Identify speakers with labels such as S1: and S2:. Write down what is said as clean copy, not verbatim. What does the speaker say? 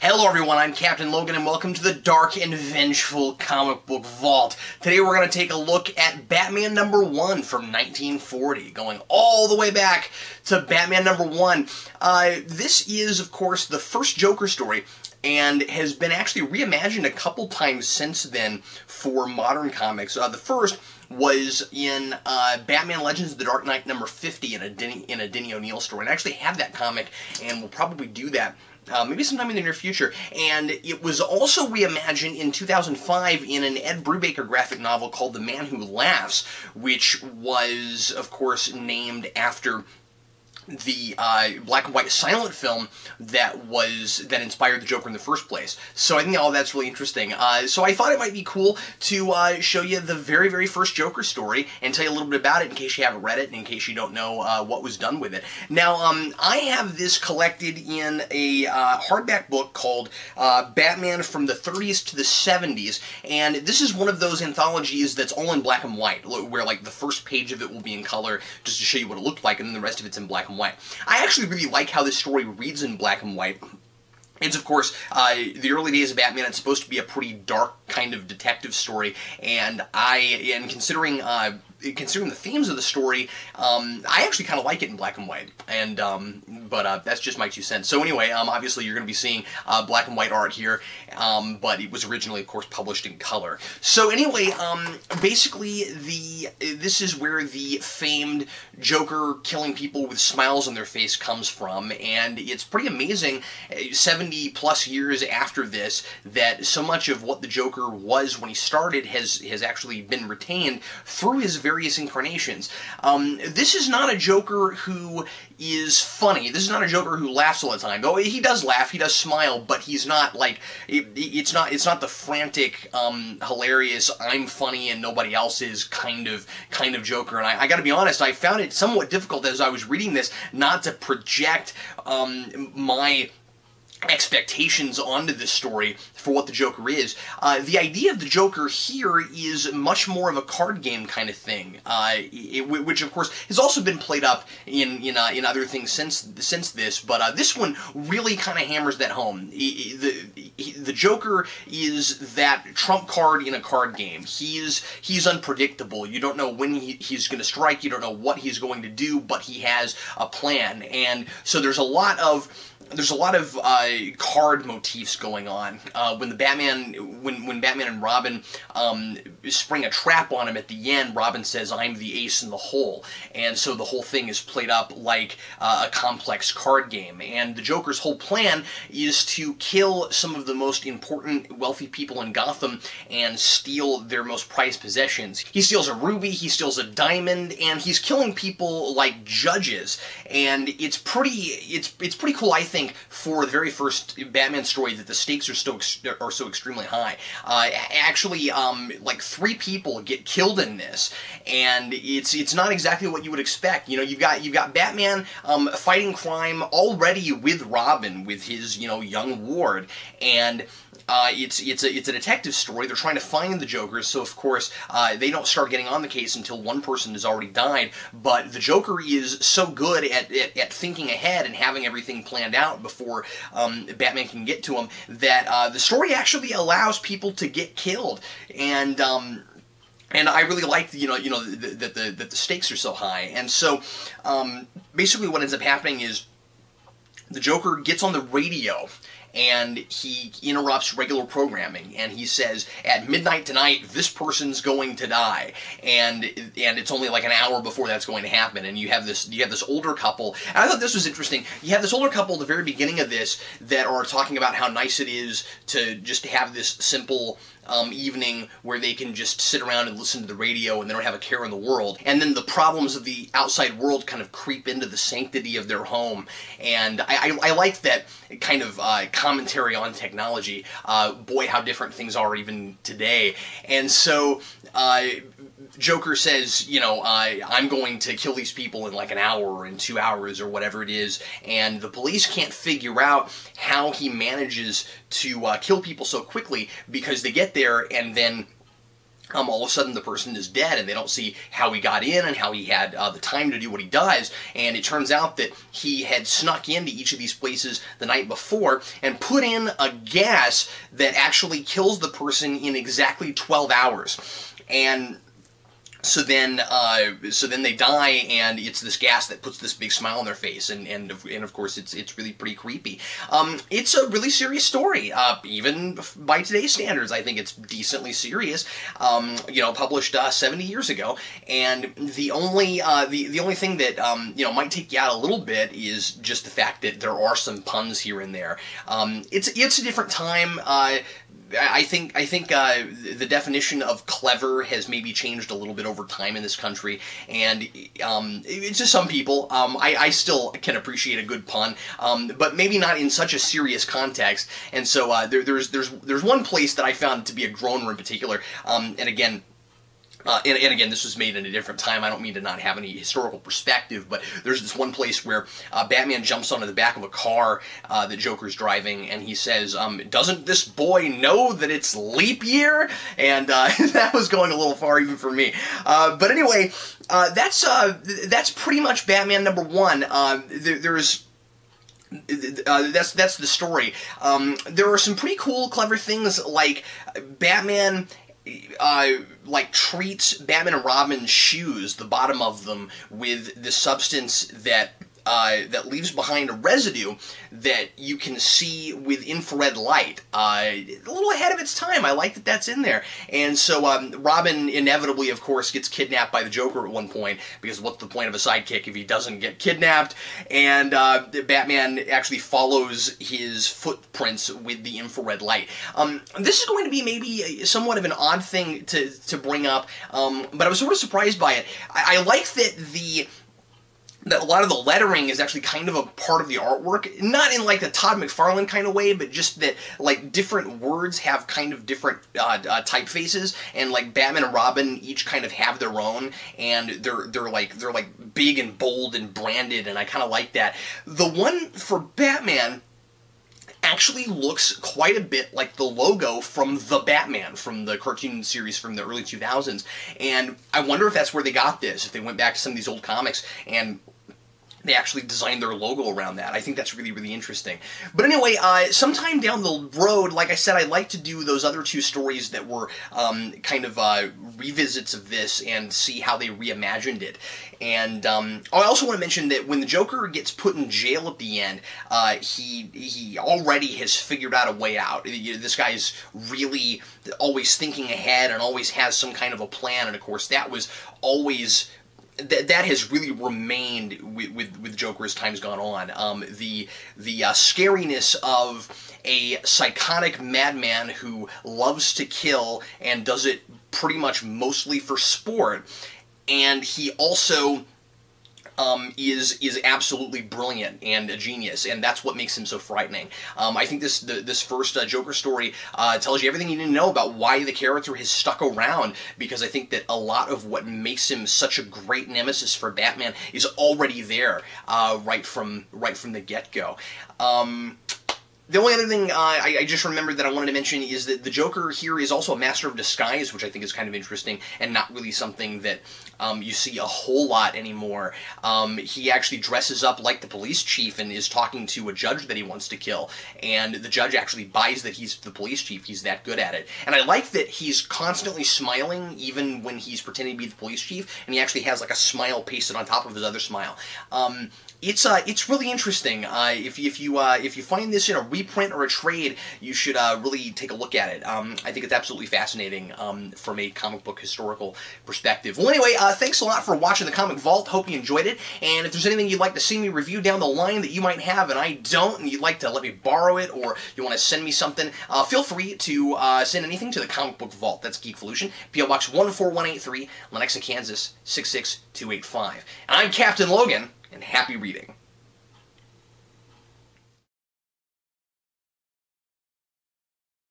S1: Hello everyone, I'm Captain Logan and welcome to the Dark and Vengeful Comic Book Vault. Today we're going to take a look at Batman #1 from 1940, going all the way back to Batman #1. This is, of course, the first Joker story, and has been actually reimagined a couple times since then for modern comics. The first was in Batman Legends of the Dark Knight #50 in a Denny O'Neil story. And I actually have that comic, and we'll probably do that maybe sometime in the near future. And it was also reimagined in 2005 in an Ed Brubaker graphic novel called The Man Who Laughs, which was, of course, named after the black and white silent film that inspired the Joker in the first place. So I think all that's really interesting. So I thought it might be cool to show you the very, very first Joker story and tell you a little bit about it in case you haven't read it and in case you don't know what was done with it. Now, I have this collected in a hardback book called Batman from the 30s to the 70s, and this is one of those anthologies that's all in black and white, where like the first page of it will be in color just to show you what it looked like, and then the rest of it's in black and white. I actually really like how this story reads in black and white. It's, of course, the early days of Batman. It's supposed to be a pretty dark kind of detective story, and considering the themes of the story, I actually kind of like it in black and white, and but that's just my 2 cents. So anyway, obviously you're going to be seeing black and white art here, but it was originally, of course, published in color. So anyway, basically this is where the famed Joker killing people with smiles on their face comes from, and it's pretty amazing, 70 plus years after this, that so much of what the Joker was when he started has actually been retained through his various incarnations. This is not a Joker who is funny. This is not a Joker who laughs all the time. Though he does laugh, he does smile, but he's not like it's not the frantic, hilarious, I'm funny and nobody else is kind of Joker. And I got to be honest, I found it somewhat difficult as I was reading this not to project my expectations onto this story for what the Joker is. The idea of the Joker here is much more of a card game kind of thing, which of course has also been played up in other things since this, but this one really kind of hammers that home. The Joker is that trump card in a card game. He's unpredictable. You don't know when he's going to strike. You don't know what he's going to do, but he has a plan, and so there's a lot of card motifs going on. When Batman and Robin spring a trap on him at the end, Robin says, "I'm the ace in the hole," and so the whole thing is played up like a complex card game. And the Joker's whole plan is to kill some of the most important wealthy people in Gotham and steal their most prized possessions. He steals a ruby, he steals a diamond, and he's killing people like judges. And it's pretty cool, I think, for the very first Batman story that the stakes are so extremely high. Actually, like 3 people get killed in this, and it's not exactly what you would expect. You know, you've got Batman fighting crime already with Robin, with his young ward, and it's a detective story. They're trying to find the Joker, so of course they don't start getting on the case until one person has already died. But the Joker is so good at thinking ahead and having everything planned out before Batman can get to him that the story actually allows people to get killed. And I really like that the stakes are so high. And so basically what ends up happening is the Joker gets on the radio and he interrupts regular programming, and he says, "At midnight tonight, this person's going to die," and it's only like an hour before that's going to happen. And you have this older couple, and I thought this was interesting. You have this older couple at the very beginning of this that are talking about how nice it is to just have this simple evening where they can just sit around and listen to the radio and they don't have a care in the world. And then the problems of the outside world kind of creep into the sanctity of their home. And I like that kind of commentary on technology. Boy, how different things are even today. And so Joker says, I'm going to kill these people in like an hour or in 2 hours or whatever it is, and the police can't figure out how he manages to kill people so quickly, because they get there and then all of a sudden the person is dead, and they don't see how he got in and how he had the time to do what he does. And it turns out that he had snuck into each of these places the night before and put in a gas that actually kills the person in exactly 12 hours. And so then they die, and it's this gas that puts this big smile on their face, and of course it's really pretty creepy. It's a really serious story, even by today's standards. I think it's decently serious. You know, published 70 years ago, and the only thing that you know, might take you out a little bit is just the fact that there are some puns here and there. It's a different time. I think the definition of clever has maybe changed a little bit over time in this country, and it's just some people. I still can appreciate a good pun, but maybe not in such a serious context. And so there's one place that I found to be a groaner in particular, and again. And again, this was made in a different time. I don't mean to not have any historical perspective, but there's this one place where Batman jumps onto the back of a car that Joker's driving, and he says, "Doesn't this boy know that it's leap year?" And that was going a little far even for me. But anyway, that's pretty much Batman #1. That's the story. There are some pretty cool, clever things, like Batman like treats Batman and Robin's shoes, the bottom of them, with the substance that that leaves behind a residue that you can see with infrared light. A little ahead of its time. I like that that's in there. And so Robin inevitably, of course, gets kidnapped by the Joker at one point, because what's the point of a sidekick if he doesn't get kidnapped? And Batman actually follows his footprints with the infrared light. This is going to be maybe somewhat of an odd thing to bring up, but I was sort of surprised by it. I like that that a lot of the lettering is actually kind of a part of the artwork, not in like the Todd McFarlane kind of way, but just that like different words have kind of different typefaces, and like Batman and Robin each kind of have their own, and they're like big and bold and branded, and I kind of like that. The one for Batman actually looks quite a bit like the logo from The Batman, from the cartoon series from the early 2000s, and I wonder if that's where they got this, if they went back to some of these old comics and they actually designed their logo around that. I think that's really, really interesting. But anyway, sometime down the road, like I said, I'd like to do those other two stories that were kind of revisits of this and see how they reimagined it. And I also want to mention that when the Joker gets put in jail at the end, he already has figured out a way out. This guy's really always thinking ahead and always has some kind of a plan, and of course that was always... That has really remained with Joker as time's gone on. The scariness of a psychotic madman who loves to kill and does it pretty much mostly for sport, and he also is absolutely brilliant and a genius, and that's what makes him so frightening. I think this first Joker story tells you everything you need to know about why the character has stuck around, because I think that a lot of what makes him such a great nemesis for Batman is already there right from the get-go. The only other thing I just remembered that I wanted to mention is that the Joker here is also a master of disguise, which I think is kind of interesting and not really something that you see a whole lot anymore. He actually dresses up like the police chief and is talking to a judge that he wants to kill, and the judge actually buys that he's the police chief. He's that good at it. And I like that he's constantly smiling even when he's pretending to be the police chief, and he actually has like a smile pasted on top of his other smile. It's really interesting. If you find this in a reprint or a trade, you should really take a look at it. I think it's absolutely fascinating from a comic book historical perspective. Well, anyway, thanks a lot for watching the Comic Vault. Hope you enjoyed it. And if there's anything you'd like to see me review down the line that you might have and I don't, and you'd like to let me borrow it, or you want to send me something, feel free to send anything to the Comic Book Vault. That's Geekvolution, P.O. Box 14183, Lenexa, Kansas 66285. And I'm Captain Logan, and happy reading.